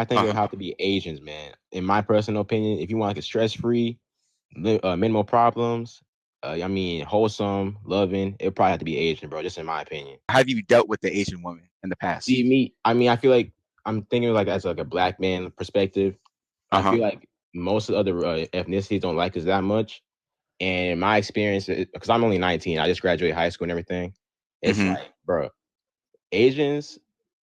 I think it'll have to be Asians, man. In my personal opinion, if you want like a stress-free, minimal problems, I mean, wholesome, loving, it'll probably have to be Asian, bro. Just in my opinion. Have you dealt with the Asian woman in the past? See me, I mean, I feel like I'm thinking like as like a black man perspective. I Uh-huh. feel like most of the other ethnicities don't like us that much. And in my experience, because I'm only 19, I just graduated high school and everything. It's Mm-hmm. like, bro, Asians,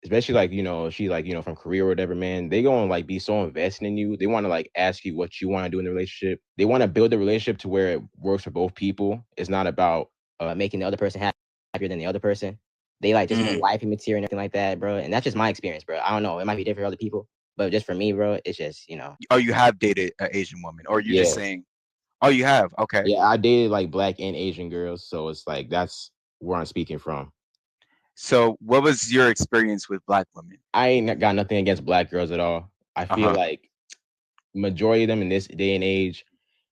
especially like, she like, from Korea or whatever, man, they gonna like be so invested in you. They want to like ask you what you want to do in the relationship. They want to build the relationship to where it works for both people. It's not about making the other person happier than the other person. They like just want Mm. wifey material and everything like that, bro. And that's just my experience, bro. I don't know. It might be different for other people, but just for me, bro, it's just, Oh, you have dated an Asian woman, or you're just yeah. saying, oh, you have? Okay. Yeah, I dated like black and Asian girls, so it's like that's where I'm speaking from. So, what was your experience with black women? I ain't got nothing against black girls at all. I feel Uh-huh. like majority of them in this day and age,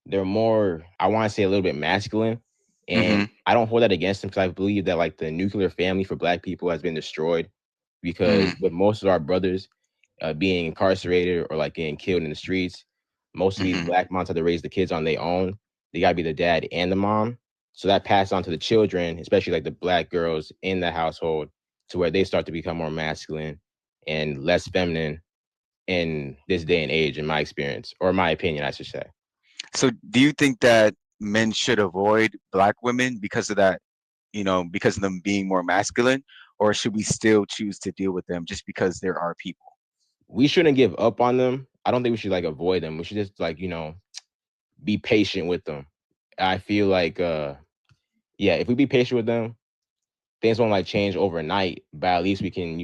they're more, I want to say a little bit masculine. And Mm-hmm. I don't hold that against them because I believe that like the nuclear family for black people has been destroyed because Mm-hmm. with most of our brothers being incarcerated or like getting killed in the streets, most of these Mm-hmm. black moms have to raise the kids on their own. They got to be the dad and the mom. So that passed on to the children, especially like the black girls in the household, to where they start to become more masculine and less feminine in this day and age, in my experience, or my opinion, I should say. So, do you think that men should avoid black women because of that, because of them being more masculine, or should we still choose to deal with them just because there are people? We shouldn't give up on them. I don't think we should like avoid them. We should just like, be patient with them. I feel like yeah, if we be patient with them, things won't like change overnight, but at least we can,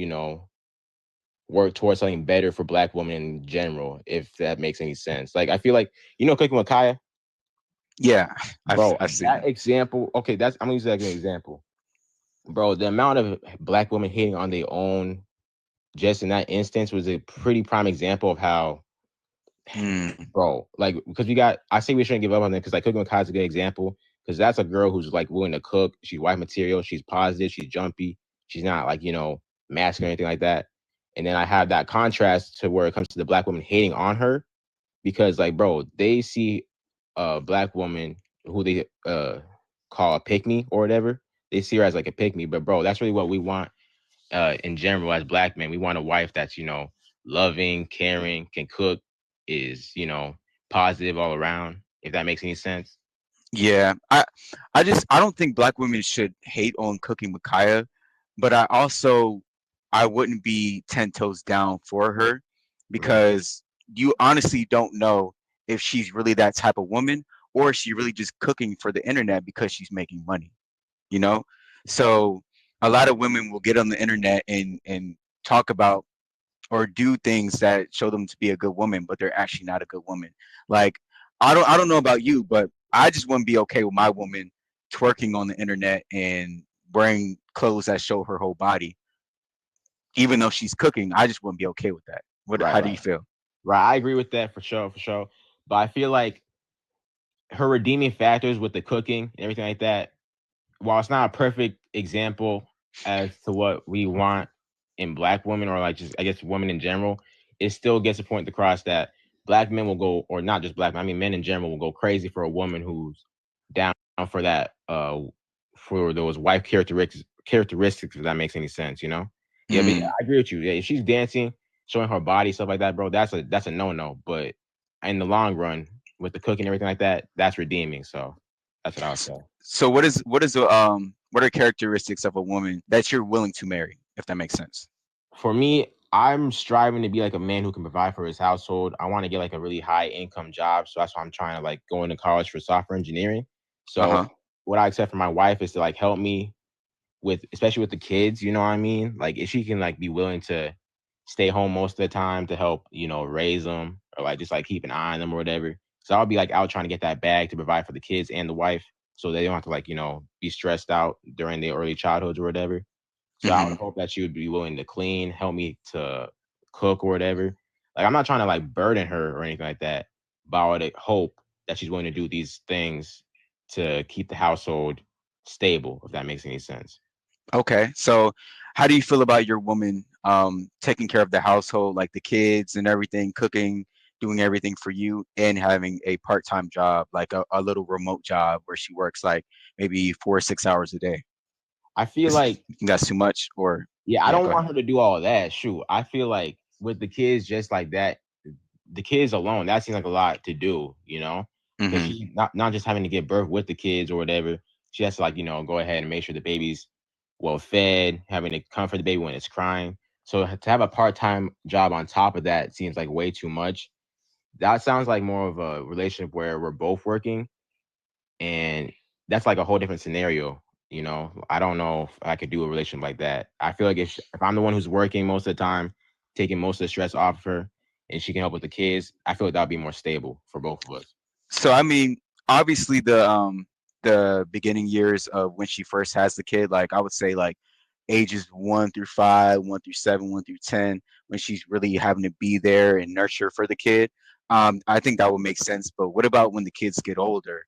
work towards something better for black women in general, if that makes any sense. Like I feel like, Cooking with Kaya, Yeah, I've bro, I've seen that it. example, okay, that's I'm gonna use that as an example. Bro, the amount of black women hating on their own just in that instance was a pretty prime example of how, Mm. bro, like because I say we shouldn't give up on them because like Cooking with Kaya is a good example because that's a girl who's like willing to cook. She's white material. She's positive. She's jumpy. She's not like masculine or anything like that. And then I have that contrast to where it comes to the black woman hating on her because like, bro, they see a black woman who they call a pick me or whatever. They see her as like a pick me, but bro, that's really what we want in general as black men. We want a wife that's loving, caring, can cook, is positive all around. If that makes any sense. Yeah, I don't think black women should hate on cooking with Kaya, but I wouldn't be 10 toes down for her Right. because you honestly don't know if she's really that type of woman or is she really just cooking for the internet because she's making money, you know? So a lot of women will get on the internet and talk about or do things that show them to be a good woman, but they're actually not a good woman. Like I don't know about you, but I just wouldn't be okay with my woman twerking on the internet and wearing clothes that show her whole body, even though she's cooking. I just wouldn't be okay with that. What? Right, How do you right, feel? right. I agree with that for sure, for sure. But I feel like her redeeming factors with the cooking and everything like that, while it's not a perfect example as to what we want in black women or like just I guess women in general, it still gets a point across that black men will go, or not just black men, I mean men in general will go crazy for a woman who's down for that for those wife characteristics, if that makes any sense, Yeah, but yeah, Mm. I agree with you. Yeah, if she's dancing, showing her body, stuff like that, bro, that's a no-no. But in the long run, with the cooking and everything like that, that's redeeming. So that's what I would say. So what are characteristics of a woman that you're willing to marry, if that makes sense? For me, I'm striving to be like a man who can provide for his household. I want to get like a really high income job. So that's why I'm trying to like go into college for software engineering. Uh So huh. what I expect from my wife is to like help me with, especially with the kids, you know what I mean? Like if she can like be willing to stay home most of the time to help, raise them or like just like keep an eye on them or whatever. So I'll be like out trying to get that bag to provide for the kids and the wife so they don't have to like, be stressed out during their early childhoods or whatever. So I would Hmm. hope that she would be willing to clean, help me to cook or whatever. Like I'm not trying to like burden her or anything like that, but I would hope that she's willing to do these things to keep the household stable, if that makes any sense. Okay. So how do you feel about your woman taking care of the household, like the kids and everything, cooking, doing everything for you, and having a part-time job, like a little remote job where she works like maybe 4 or 6 hours a day. I feel Is, like, you think that's too much? Or yeah, I yeah, don't go ahead. want her to do all of that. Shoot, I feel like with the kids just like that, the kids alone, that seems like a lot to do, because Hmm. she not just having to give birth with the kids or whatever. She has to like, go ahead and make sure the baby's well fed, having to comfort the baby when it's crying. So to have a part-time job on top of that seems like way too much. That sounds like more of a relationship where we're both working, and that's like a whole different scenario. I don't know if I could do a relationship like that. I feel like if I'm the one who's working most of the time, taking most of the stress off of her, and she can help with the kids, I feel like that'd be more stable for both of us. So I mean, obviously the beginning years of when she first has the kid, like I would say like ages 1 through 5, 1 through 7, 1 through 10, when she's really having to be there and nurture for the kid. I think that would make sense. But what about when the kids get older,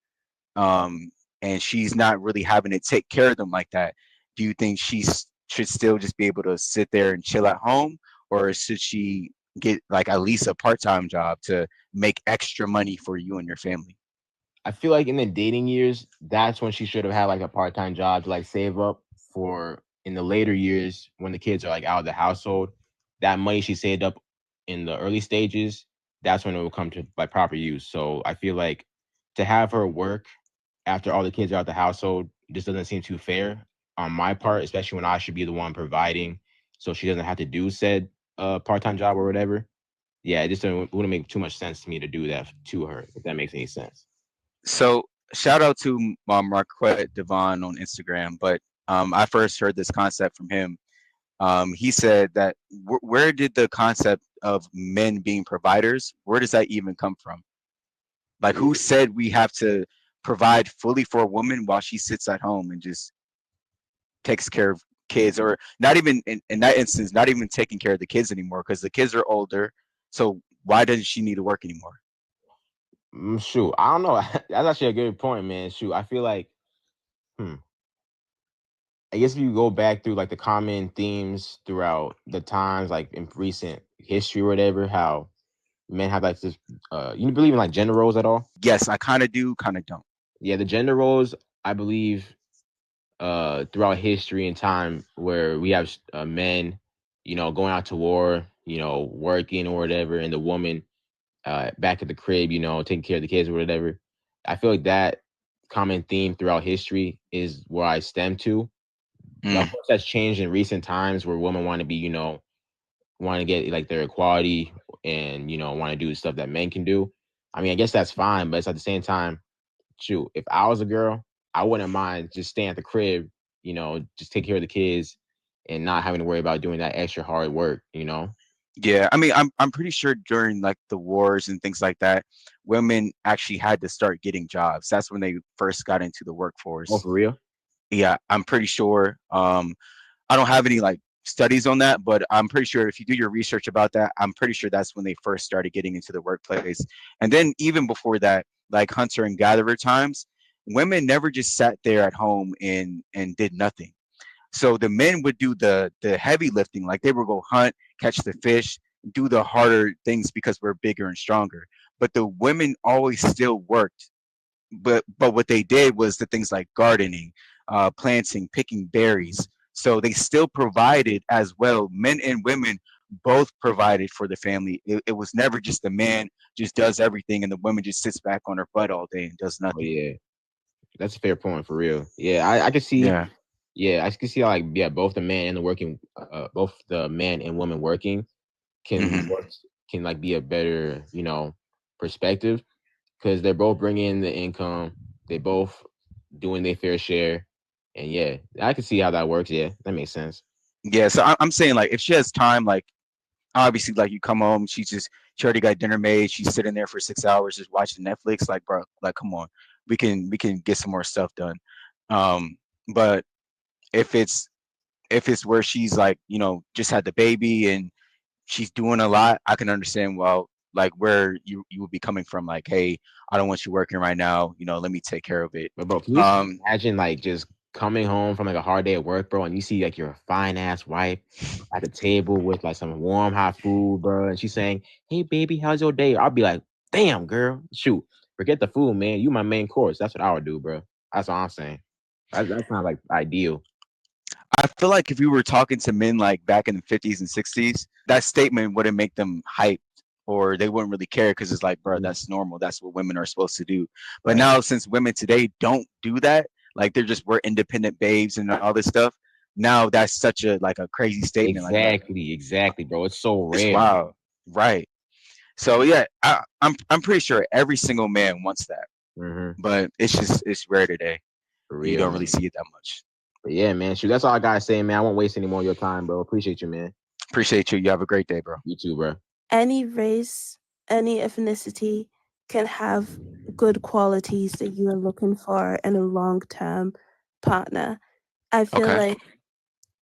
um, and she's not really having to take care of them like that? Do you think should still just be able to sit there and chill at home, or should she get like at least a part-time job to make extra money for you and your family? I feel like in the dating years, that's when she should have had like a part-time job to like save up for in the later years when the kids are like out of the household. That money she saved up in the early stages, that's when it will come to like proper use. So I feel like to have her work after all the kids are out the household just doesn't seem too fair on my part, especially when I should be the one providing, so she doesn't have to do said part-time job or whatever. Yeah, it just wouldn't make too much sense to me to do that to her, if that makes any sense. So shout out to Marquette Devon on Instagram, but I first heard this concept from him. He said that where did the concept of men being providers, where does that even come from? Like, who said we have to provide fully for a woman while she sits at home and just takes care of kids, or not even in that instance, not even taking care of the kids anymore because the kids are older. So why doesn't she need to work anymore? Shoot, I don't know. That's actually a good point, man. Shoot, I feel like, hmm, I guess if you go back through like the common themes throughout the times, like in recent history or whatever, how men have like this. You believe in like gender roles at all? Yes, I kind of do, kind of don't. Yeah, the gender roles, I believe, throughout history and time, where we have men, going out to war, working or whatever, and the woman back at the crib, taking care of the kids or whatever. I feel like that common theme throughout history is where I stem to. Of Mm, course, that's changed in recent times where women want to be, want to get like their equality and, want to do the stuff that men can do. I mean, I guess that's fine, but it's at the same time, shoot, if I was a girl, I wouldn't mind just staying at the crib, just take care of the kids and not having to worry about doing that extra hard work. yeah, I mean, I'm pretty sure during like the wars and things like that, women actually had to start getting jobs. That's when they first got into the Oh, workforce. for real? Yeah, I'm pretty sure. I don't have any like studies on that, but I'm pretty sure if you do your research about that, I'm pretty sure that's when they first started getting into the workplace. And then even before that, like hunter and gatherer times, women never just sat there at home and did nothing. So the men would do the heavy lifting, like they would go hunt, catch the fish, do the harder things because we're bigger and stronger. But the women always still worked. But what they did was the things like gardening, planting, picking berries. So they still provided as well. Men and women both provided for the family. It was never just the man just does everything and the woman just sits back on her butt all day and does Oh, nothing. yeah. That's a fair point for real. Yeah, I can see. Yeah. Yeah, I can see how like yeah, both the man and woman working can Hmm. work can like be a better perspective because they're both bringing in the income, they both doing their fair share, and yeah, I can see how that works. Yeah, that makes sense. Yeah. So I'm saying like if she has time, like obviously like you come home, she already got dinner made, she's sitting there for 6 hours just watching Netflix. Like bro, like come on, we can get some more stuff done. Um, but if it's where she's like just had the baby and she's doing a lot, I can understand well like where you would be coming from. Like hey, I don't want you working right now. Let me take care of it. But bro, can you just Um, imagine like just coming home from like a hard day at work, bro, and you see like your fine ass wife at the table with like some warm hot food, bro, and she's saying, "Hey, baby, how's your day?" I'll be like, "Damn, girl, shoot, forget the food, man. You my main course." That's what I would do, bro. That's all I'm saying. That's not like ideal. I feel like if we were talking to men like back in the 50s and 60s, that statement wouldn't make them hyped or they wouldn't really care because it's like, bro, Mhm. that's normal. That's what women are supposed to do. But Right. now, since women today don't do that, like we're independent babes and all this stuff. Now that's such a like a crazy statement. Like Exactly, bro. It's so it's rare. wild, right? So yeah, I'm pretty sure every single man wants that, Hmm. but it's rare today. For You real, don't really man. see it that much. But yeah, man. Shoot, that's all I gotta say, man. I won't waste any more of your time, bro. Appreciate you, man. Appreciate you. You have a great day, bro. You too, bro. Any race, any ethnicity can have good qualities that you are looking for in a long term partner. I feel Okay. like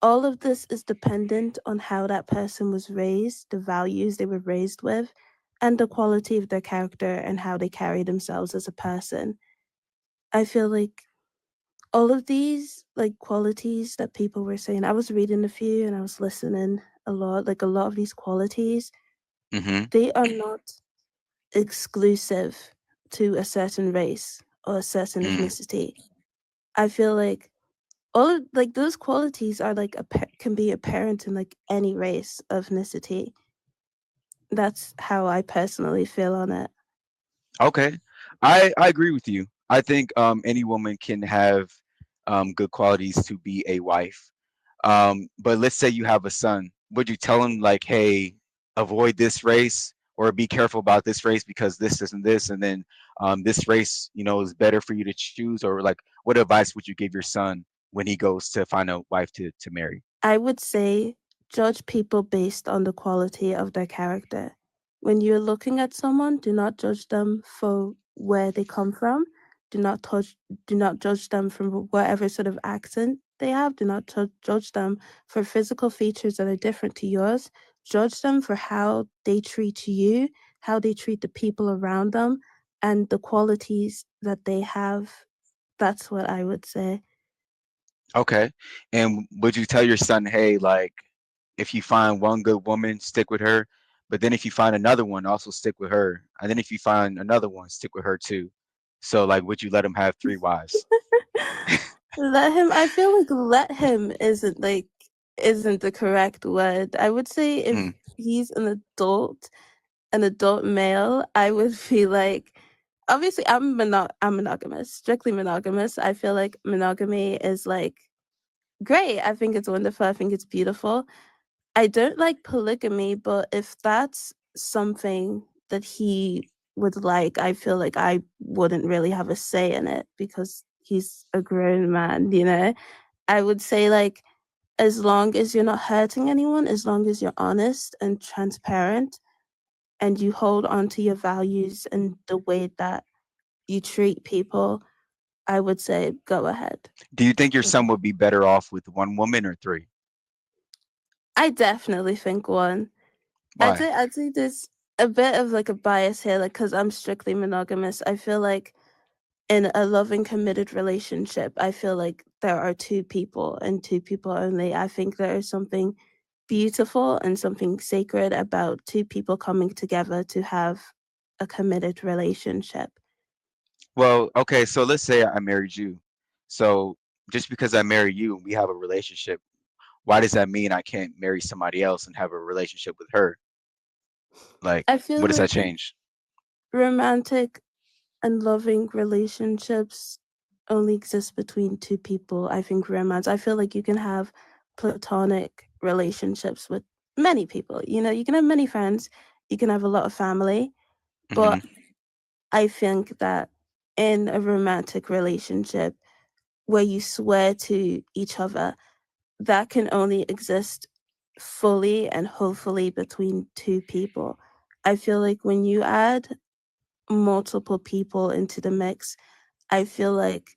all of this is dependent on how that person was raised, the values they were raised with, and the quality of their character and how they carry themselves as a person. I feel like all of these like qualities that people were saying, I was reading a few and I was listening a lot, like a lot of these qualities, Mm-hmm. they are not exclusive to a certain race or a certain Mm. ethnicity. I feel like all of, like those qualities are like can be apparent in like any race of ethnicity. That's how I personally feel on it. Okay, I agree with you. I think any woman can have good qualities to be a wife. But let's say you have a son. Would you tell him like, hey, avoid this race or be careful about this race because this isn't this, and then this race, is better for you to choose, or like, what advice would you give your son when he goes to find a wife to marry? I would say judge people based on the quality of their character. When you're looking at someone, do not judge them for where they come from. Do not touch, do not judge them from whatever sort of accent they have. Do not judge them for physical features that are different to yours. Judge them for how they treat you, how they treat the people around them, and the qualities that they have. That's what I would say. Okay, and would you tell your son, hey, like, if you find one good woman, stick with her. But then if you find another one, also stick with her. And then if you find another one, stick with her too. So like, would you let him have three wives? Let him, I feel like let him isn't the correct word. I would say if Mm, he's an adult male, I would be like obviously I'm monogamous, strictly monogamous. I feel like monogamy is like great. I think it's wonderful. I think it's beautiful. I don't like polygamy, but if that's something that he would like, I feel like I wouldn't really have a say in it because he's a grown man. I would say, like, as long as you're not hurting anyone, as long as you're honest and transparent and you hold on to your values and the way that you treat people, I would say go ahead. do you think your son would be better off with one woman or three? I definitely think one. Why? I'd say there's a bit of like a bias here, like because I'm strictly monogamous. I feel like in a loving, committed relationship, I feel like there are two people and two people only. I think there is something beautiful and something sacred about two people coming together to have a committed relationship. Well, okay, so let's say I married you. So just because I marry you and we have a relationship, why does that mean I can't marry somebody else and have a relationship with her? Like, I what feel does that like change? romantic and loving relationships only exist between two people. I think romance, I feel like you can have platonic relationships with many people. You can have many friends, you can have a lot of family, Hmm. but I think that in a romantic relationship where you swear to each other, that can only exist fully and hopefully between two people. I feel like when you add multiple people into the mix, I feel like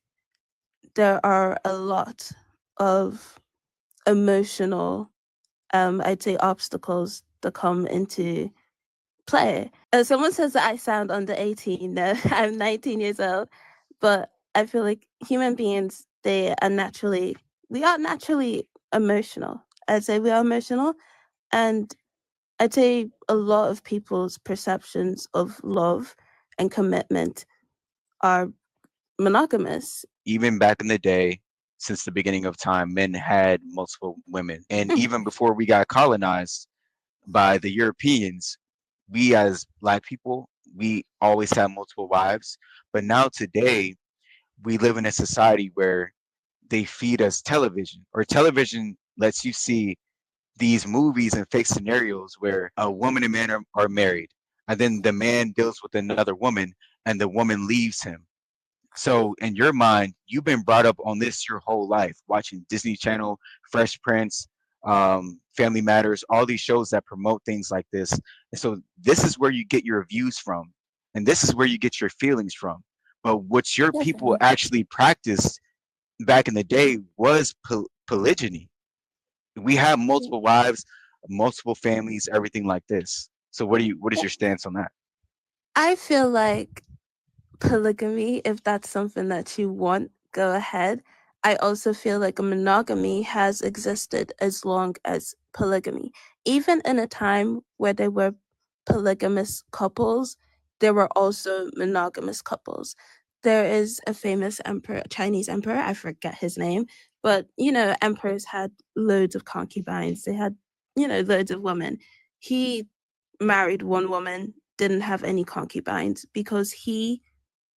there are a lot of emotional, I'd say, obstacles that come into play. Someone says that I sound under 18. No, I'm 19 years old, but I feel like human beings we are naturally emotional. I'd say we are emotional, and I'd say a lot of people's perceptions of love and commitment are monogamous. Even back in the day, since the beginning of time, men had multiple women. And even before we got colonized by the Europeans, we as Black people, we always had multiple wives. But now today, we live in a society where they feed us television, or television lets you see these movies and fake scenarios where a woman and man are married, and then the man deals with another woman and the woman leaves him. So in your mind, you've been brought up on this your whole life, watching Disney Channel, Fresh Prince, Family Matters, all these shows that promote things like this. And so this is where you get your views from, and this is where you get your feelings from. But what your people Definitely. actually practiced back in the day was polygyny. We have multiple wives, multiple families, everything like this. So what is your stance on that? I feel like polygamy, if that's something that you want, go ahead. I also feel like a monogamy has existed as long as polygamy. Even in a time where there were polygamous couples, there were also monogamous couples. There is a famous emperor, Chinese emperor, I forget his name, but emperors had loads of concubines. They had, loads of women. He married one woman, didn't have any concubines because he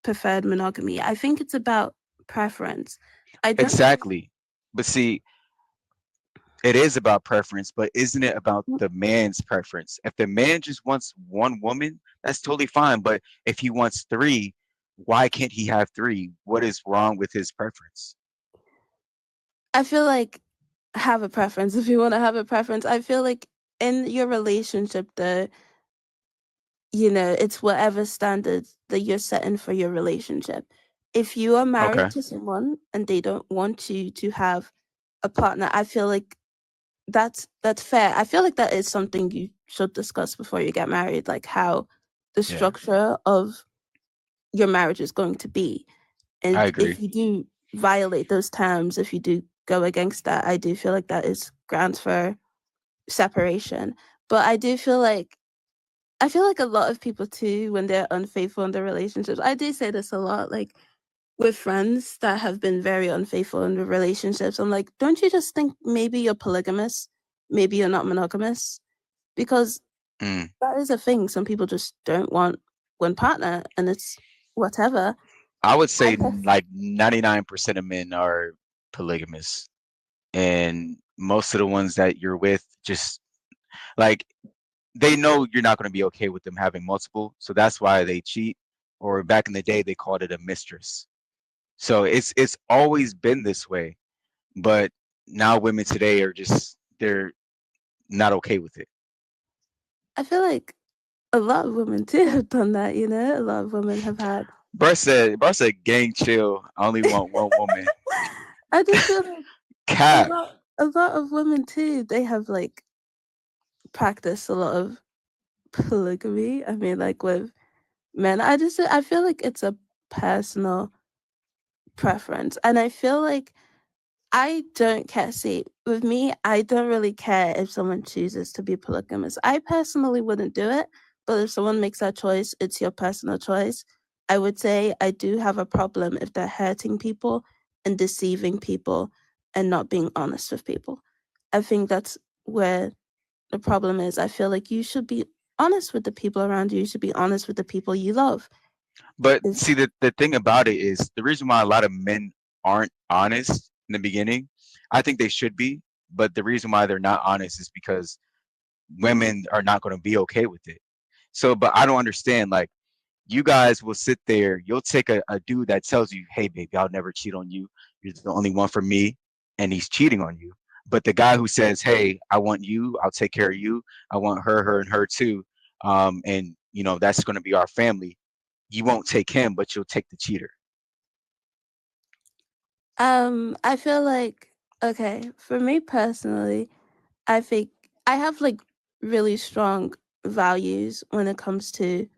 preferred monogamy. I think it's about preference. I don't think Exactly. But see, it is about preference, but isn't it about the man's preference? If the man just wants one woman, that's totally fine. But if he wants three, why can't he have three? What is wrong with his preference? I feel like have a preference if you want to have a preference. I feel like in your relationship though, it's whatever standards that you're setting for your relationship. If you are married Okay. to someone and they don't want you to have a partner, I feel like that's fair. I feel like that is something you should discuss before you get married, like how the Yeah, structure of your marriage is going to be. I And if agree. you do violate those terms, if you do go against that, I do feel like that is grounds for separation. But I feel like a lot of people too, when they're unfaithful in their relationships, I do say this a lot, like with friends that have been very unfaithful in their relationships. I'm like, don't you just think maybe you're polygamous? Maybe you're not monogamous? Because Mm. that is a thing. Some people just don't want one partner and it's whatever. I would I say like 99% of men are polygamous, and most of the ones that you're with just like they know you're not going to be okay with them having multiple, so that's why they cheat. Or back in the day, they called it a mistress. So it's always been this way, but now women today are just they're not okay with it. I feel like a lot of women too have done that, A lot of women have had Bro said, gang chill. I only want one woman. I just feel like Cap. a lot of women too, they have like practiced a lot of polygamy. I mean like with men. I feel like it's a personal preference. And I feel like I don't care. See, with me, I don't really care if someone chooses to be polygamous. I personally wouldn't do it, but if someone makes that choice, it's your personal choice. I would say I do have a problem if they're hurting people and deceiving people and not being honest with people. I think that's where the problem is. I feel like you should be honest with the people around you. You should be honest with the people you love. But Is see, the thing about it is the reason why a lot of men aren't honest in the beginning. I think they should be, but the reason why they're not honest is because women are not going to be okay with it. So, but I don't understand. Like, you guys will sit there, you'll take a dude that tells you, hey, baby, I'll never cheat on you. You're the only one for me. And he's cheating on you. But the guy who says, hey, I want you, I'll take care of you. I want her, and her too. And, that's going to be our family. You won't take him, but you'll take the cheater. I feel like okay, for me personally, I think I have like really strong values when it comes to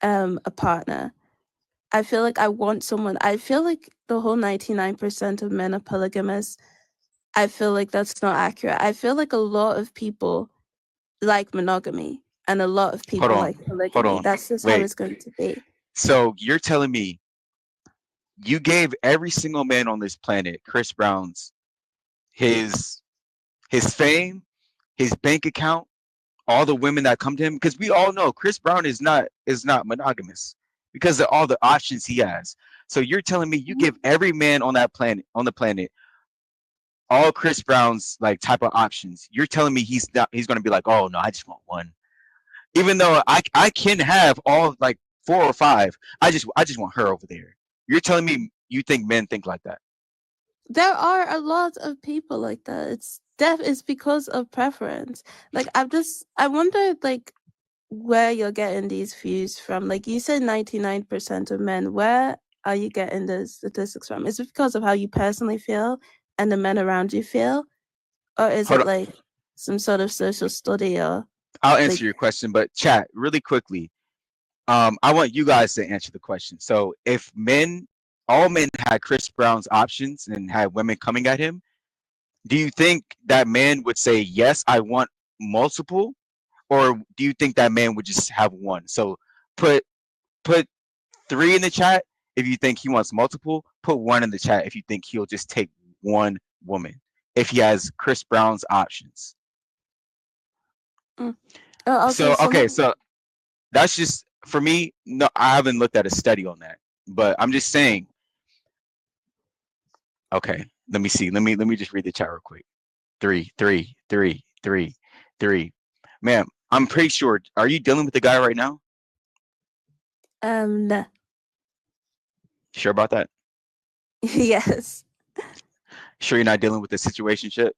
a partner. I feel like I want someone. I feel like the whole 99% of men are polygamous. I feel like that's not accurate. I feel like a lot of people like monogamy and a lot of Hold people on, like hold polygamy. on, That's just how wait. it's going to be. So you're telling me you gave every single man on this planet, Chris Brown's, his his fame, his bank account, all the women that come to him, because we all know Chris Brown is not monogamous because of all the options he has. So you're telling me you give every man on the planet all Chris Brown's like type of options. You're telling me he's gonna be like, oh no, I just want one. Even though I can have all like 4 or 5. I just want her over there. You're telling me you think men think like that? There are a lot of people like that. It's because of preference. Like I wonder like where you're getting these views from. Like you said 99% of men. Where are you getting those statistics from? Is it because of how you personally feel and the men around you feel? Or is Hold it on. like some sort of social study or I'll like answer your question, but chat really quickly. I want you guys to answer the question. So if all men had Chris Brown's options and had women coming at him, do you think that man would say, yes, I want multiple? Or do you think that man would just have one? So put put 3 in the chat if you think he wants multiple. Put 1 in the chat if you think he'll just take one woman if he has Chris Brown's options. mm. Oh, also So okay, someone so that's just for me. No, I haven't looked at a study on that, but I'm just saying. Okay, let me see. Let me just read the chat real quick. 3, 3, 3, 3, 3. Ma'am, I'm pretty sure. Are you dealing with the guy right now? no. Sure about that? Yes. Sure you're not dealing with the situationship?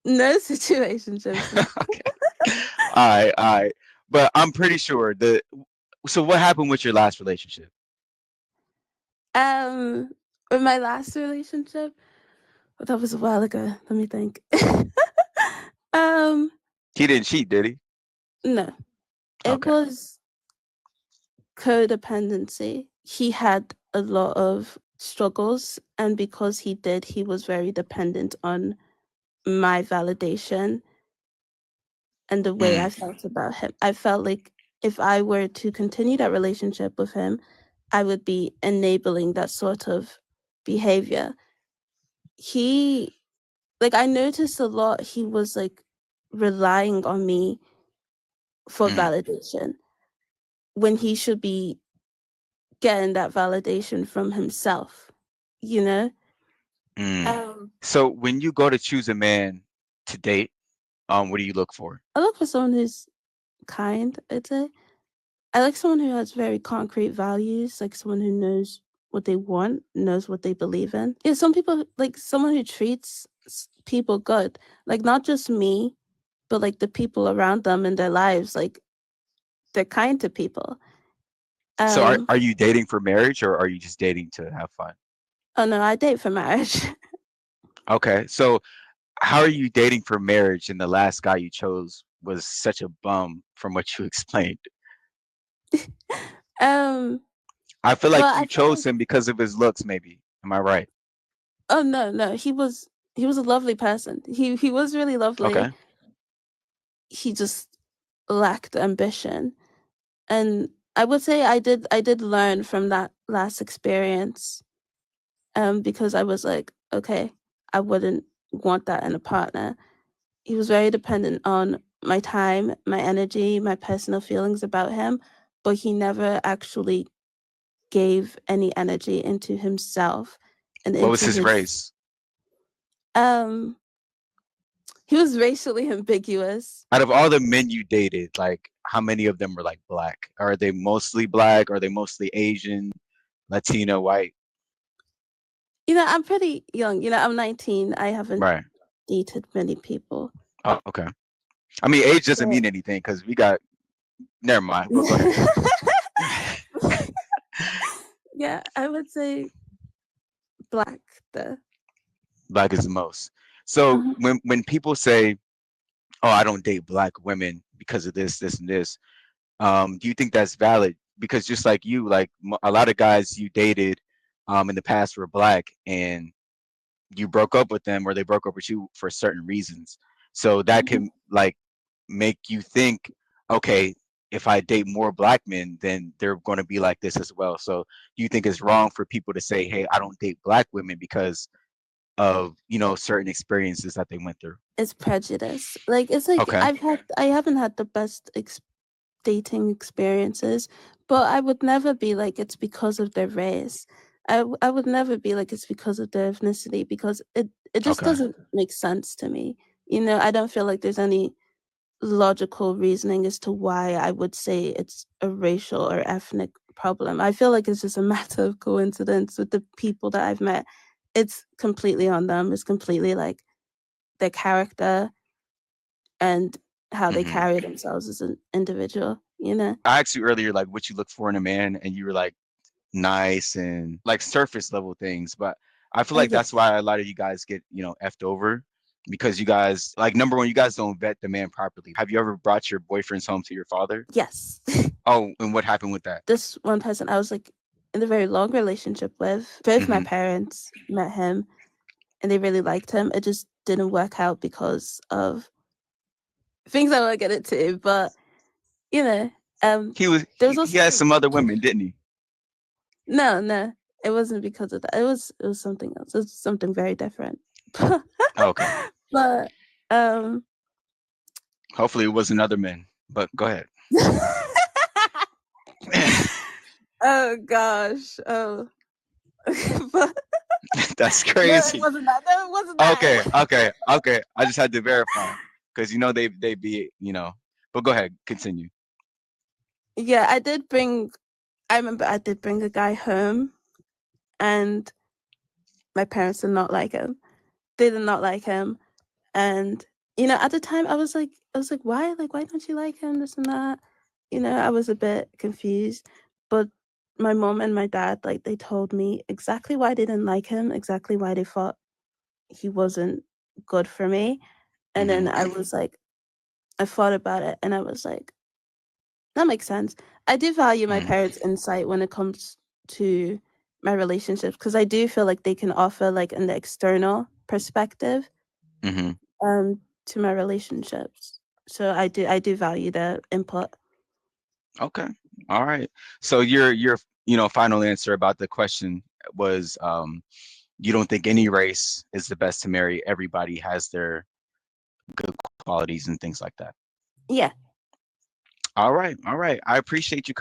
No situationships. Okay. All right, all right. But I'm pretty sure the. So what happened with your last relationship? Um with my last relationship, well, that was a while ago. Let me think. um He didn't cheat, did he? no. It Okay. was codependency. He had a lot of struggles, and because he did, he was very dependent on my validation and the way I Mm, felt about him. I felt like if I were to continue that relationship with him, I would be enabling that sort of behavior. He, like, I noticed a lot he was like relying on me for mm, validation when he should be getting that validation from himself, you know? mm. Um, So when you go to choose a man to date, what do you look for? I look for someone who's kind, I'd say. I like someone who has very concrete values, like someone who knows what they want, knows what they believe in. Yeah, some people like someone who treats people good, like not just me, but like the people around them in their lives, like they're kind to people. So are Um, are you dating for marriage or are you just dating to have fun? oh no, I date for marriage. Okay. So how are you dating for marriage and the last guy you chose was such a bum from what you explained? um, I feel well, like I you feel chose like him because of his looks, maybe. Am I right? oh no, he was a lovely person. He was really lovely. Okay. He just lacked ambition. And I would say I did learn from that last experience, because I was like, okay, I wouldn't want that in a partner. He was very dependent on my time, my energy, my personal feelings about him, but he never actually gave any energy into himself and What was into his his race? um he was racially ambiguous. Out of all the men you dated, like how many of them were like black? Are they mostly black? Are they mostly Asian, Latino, white? I'm pretty young. I'm 19. I haven't Right. dated many people. Oh, okay. I mean, age doesn't So mean anything because we got. Never mind. Go ahead. yeah, I would say black the Black is the most. So uh when people say, "Oh, I don't date black women because of this, this, and this," do you think that's valid? because just like you, like a lot of guys you dated in the past were black, and you broke up with them or they broke up with you for certain reasons. So that Mhm. can like make you think, okay, if I date more black men, then they're going to be like this as well. So you think it's wrong for people to say, hey, I don't date black women because of, you know, certain experiences that they went through. It's prejudice. Like it's like Okay. I haven't had the best dating experiences, but I would never be like it's because of their race. I would never be like it's because of their ethnicity, because it just Okay. doesn't make sense to me. You know, I don't feel like there's any logical reasoning as to why I would say it's a racial or ethnic problem. I feel like it's just a matter of coincidence with the people that I've met. It's completely on them. It's completely like their character and how they Hmm. carry themselves as an individual, you know? I asked you earlier, like, what you look for in a man, and you were like, nice and like surface level things. But I feel Oh, like yeah. that's why a lot of you guys get, you know, effed over, because you guys, like, number one, you guys don't vet the man properly. Have you ever brought your boyfriends home to your father? Yes. Oh, and what happened with that? This one person I was like in a very long relationship with, both my Hmm. parents met him and they really liked him. It just didn't work out because of things I won't get into, but you know, He was there was he had also some other women, didn't he? no, it wasn't because of that. It was something else. It was something very different. Okay. But um Hopefully it wasn't other men. But go ahead. oh gosh. Oh but That's no, it crazy. wasn't that. No, it wasn't Okay, that. okay, okay. I just had to verify because you know they be, you know. But go ahead, continue. Yeah, I remember I did bring a guy home and my parents did not like him. They did not like him. And at the time I was like, why? Like, why don't you like him? This and that. I was a bit confused. But my mom and my dad, like, they told me exactly why they didn't like him, exactly why they thought he wasn't good for me. And then Hmm. I thought about it and I was like, that makes sense. I do value my Hmm. parents' insight when it comes to my relationships because I do feel like they can offer like an external perspective Hmm. to my relationships. So I do value their input. Okay. All right. So your final answer about the question was you don't think any race is the best to marry. Everybody has their good qualities and things like that. Yeah. All right. All right. I appreciate you